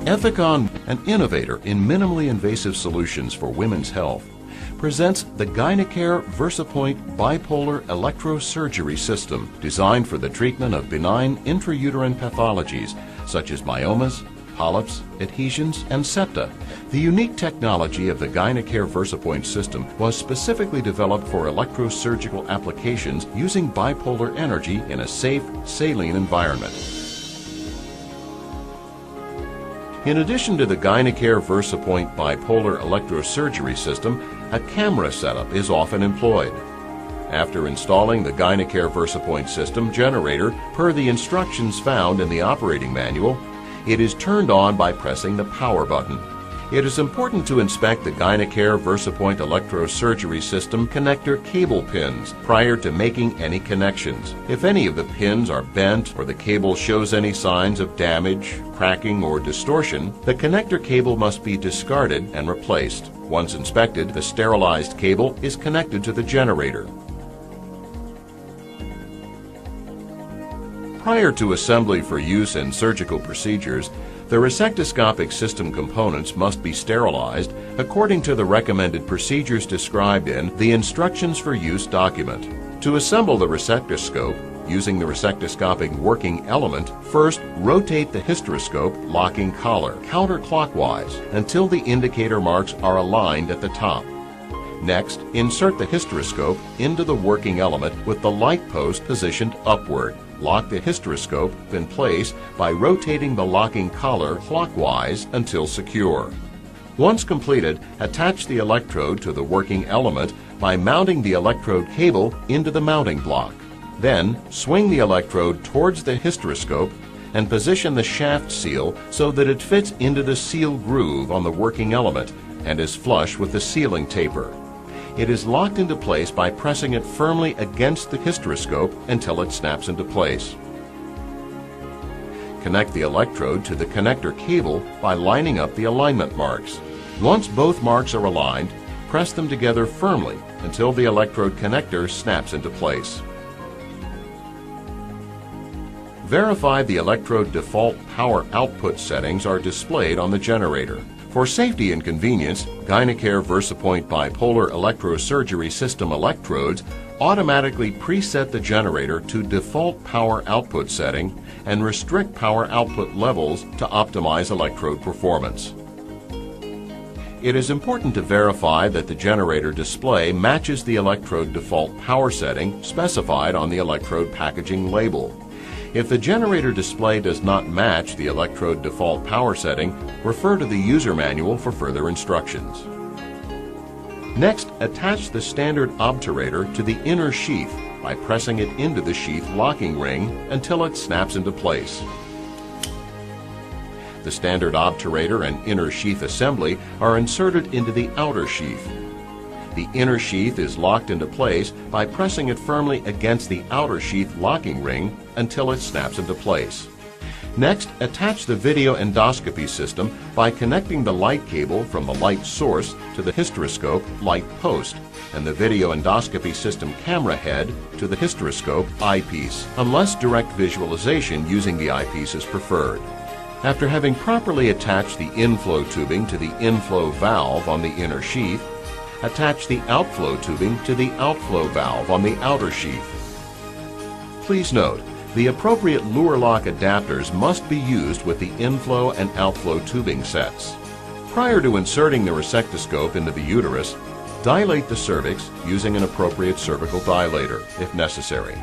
Ethicon, an innovator in minimally invasive solutions for women's health, presents the Gynecare Versapoint bipolar electrosurgery system designed for the treatment of benign intrauterine pathologies such as myomas, polyps, adhesions, and septa. The unique technology of the Gynecare Versapoint system was specifically developed for electrosurgical applications using bipolar energy in a safe, saline environment. In addition to the Gynecare Versapoint bipolar electrosurgery system, a camera setup is often employed. After installing the Gynecare Versapoint system generator per the instructions found in the operating manual, it is turned on by pressing the power button. It is important to inspect the Gynecare Versapoint electrosurgery system connector cable pins prior to making any connections. If any of the pins are bent or the cable shows any signs of damage, cracking, or distortion, the connector cable must be discarded and replaced. Once inspected, the sterilized cable is connected to the generator. Prior to assembly for use in surgical procedures, the RESECTOSCOPIC system components must be sterilized according to the recommended procedures described in the Instructions for Use document. To assemble the resectoscope, using the resectoscopic working element, first rotate the hysteroscope locking collar counterclockwise until the indicator marks are aligned at the top. Next, insert the hysteroscope into the working element with the light post positioned upward. Lock the hysteroscope in place by rotating the locking collar clockwise until secure. Once completed, attach the electrode to the working element by mounting the electrode cable into the mounting block. Then, swing the electrode towards the hysteroscope and position the shaft seal so that it fits into the seal groove on the working element and is flush with the sealing taper. It is locked into place by pressing it firmly against the hysteroscope until it snaps into place. Connect the electrode to the connector cable by lining up the alignment marks. Once both marks are aligned, press them together firmly until the electrode connector snaps into place. Verify the electrode default power output settings are displayed on the generator. For safety and convenience, Gynecare Versapoint bipolar electrosurgery system electrodes automatically preset the generator to default power output setting and restrict power output levels to optimize electrode performance. It is important to verify that the generator display matches the electrode default power setting specified on the electrode packaging label. If the generator display does not match the electrode default power setting, refer to the user manual for further instructions. Next, attach the standard obturator to the inner sheath by pressing it into the sheath locking ring until it snaps into place. The standard obturator and inner sheath assembly are inserted into the outer sheath. The inner sheath is locked into place by pressing it firmly against the outer sheath locking ring until it snaps into place. Next, attach the video endoscopy system by connecting the light cable from the light source to the hysteroscope light post and the video endoscopy system camera head to the hysteroscope eyepiece, unless direct visualization using the eyepiece is preferred. After having properly attached the inflow tubing to the inflow valve on the inner sheath, attach the outflow tubing to the outflow valve on the outer sheath. Please note, the appropriate luerlock adapters must be used with the inflow and outflow tubing sets. Prior to inserting the resectoscope into the uterus, dilate the cervix using an appropriate cervical dilator, if necessary.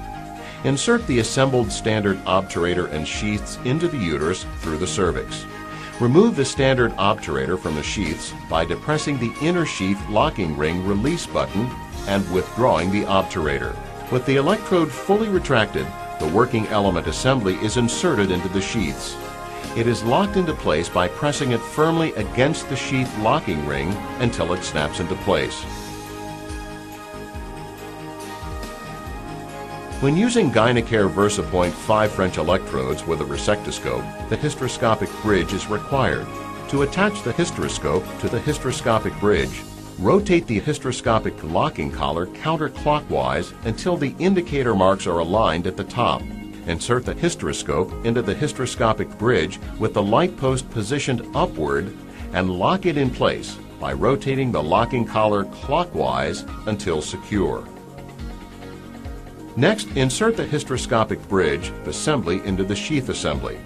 Insert the assembled standard obturator and sheaths into the uterus through the cervix. Remove the standard obturator from the sheaths by depressing the inner sheath locking ring release button and withdrawing the obturator. With the electrode fully retracted, the working element assembly is inserted into the sheaths. It is locked into place by pressing it firmly against the sheath locking ring until it snaps into place. When using Gynecare Versapoint 5 French electrodes with a resectoscope, the hysteroscopic bridge is required. To attach the hysteroscope to the hysteroscopic bridge, rotate the hysteroscopic locking collar counterclockwise until the indicator marks are aligned at the top. Insert the hysteroscope into the hysteroscopic bridge with the light post positioned upward and lock it in place by rotating the locking collar clockwise until secure. Next, insert the hysteroscopic bridge assembly into the sheath assembly.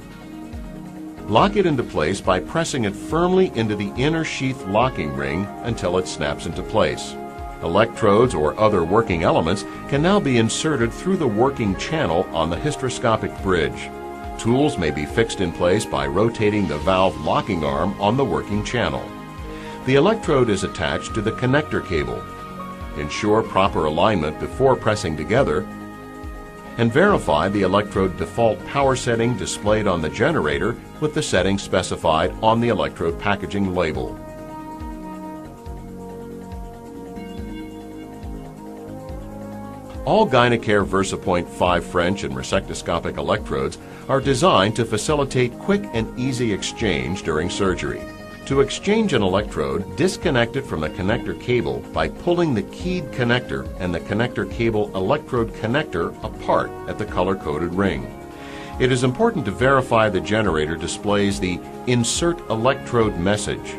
Lock it into place by pressing it firmly into the inner sheath locking ring until it snaps into place. Electrodes or other working elements can now be inserted through the working channel on the hysteroscopic bridge. Tools may be fixed in place by rotating the valve locking arm on the working channel. The electrode is attached to the connector cable. Ensure proper alignment before pressing together, and verify the electrode default power setting displayed on the generator with the settings specified on the electrode packaging label. All Gynecare Versapoint 5 French and resectoscopic electrodes are designed to facilitate quick and easy exchange during surgery. To exchange an electrode, disconnect it from the connector cable by pulling the keyed connector and the connector cable electrode connector apart at the color-coded ring. It is important to verify the generator displays the Insert Electrode message.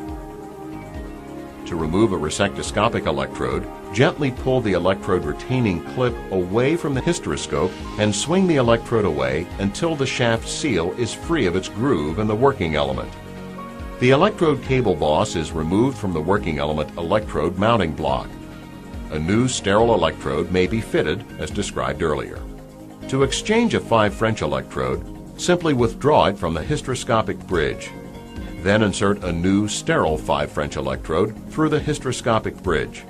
To remove a resectoscopic electrode, gently pull the electrode retaining clip away from the hysteroscope and swing the electrode away until the shaft seal is free of its groove in the working element. The electrode cable boss is removed from the working element electrode mounting block. A new sterile electrode may be fitted as described earlier. To exchange a 5 French electrode, simply withdraw it from the hysteroscopic bridge. Then insert a new sterile 5 French electrode through the hysteroscopic bridge.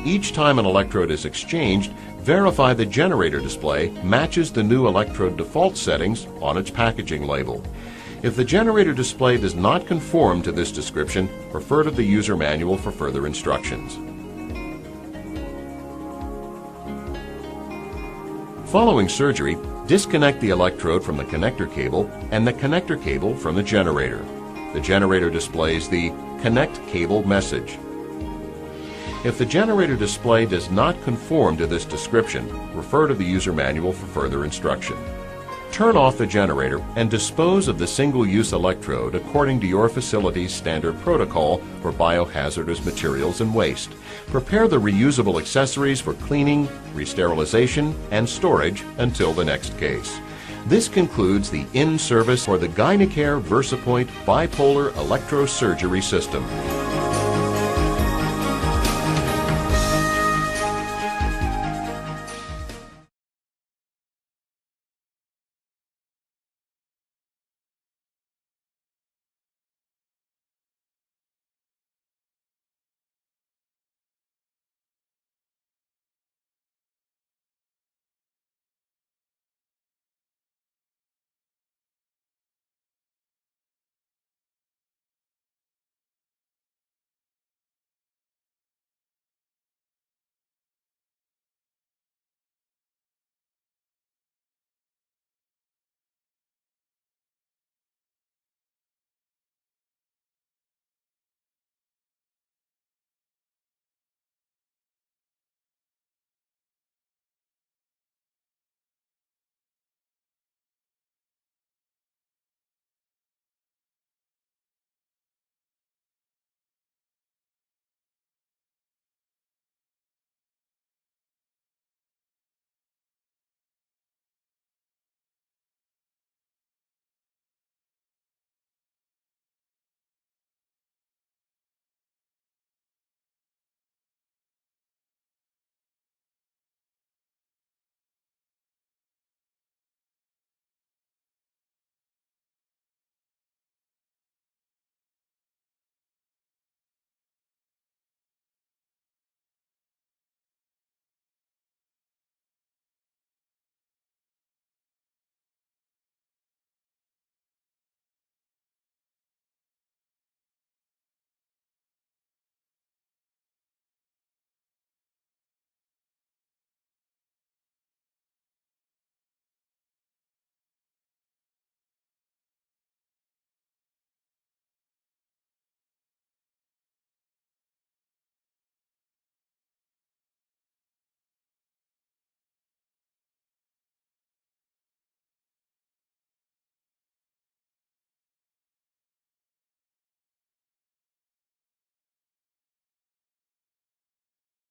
Each time an electrode is exchanged, verify the generator display matches the new electrode default settings on its packaging label. If the generator display does not conform to this description, refer to the user manual for further instructions. Following surgery, disconnect the electrode from the connector cable and the connector cable from the generator. The generator displays the Connect Cable message. If the generator display does not conform to this description, refer to the user manual for further instruction. Turn off the generator and dispose of the single-use electrode according to your facility's standard protocol for biohazardous materials and waste. Prepare the reusable accessories for cleaning, re-sterilization, and storage until the next case. This concludes the in-service for the Gynecare Versapoint Bipolar Electrosurgery System.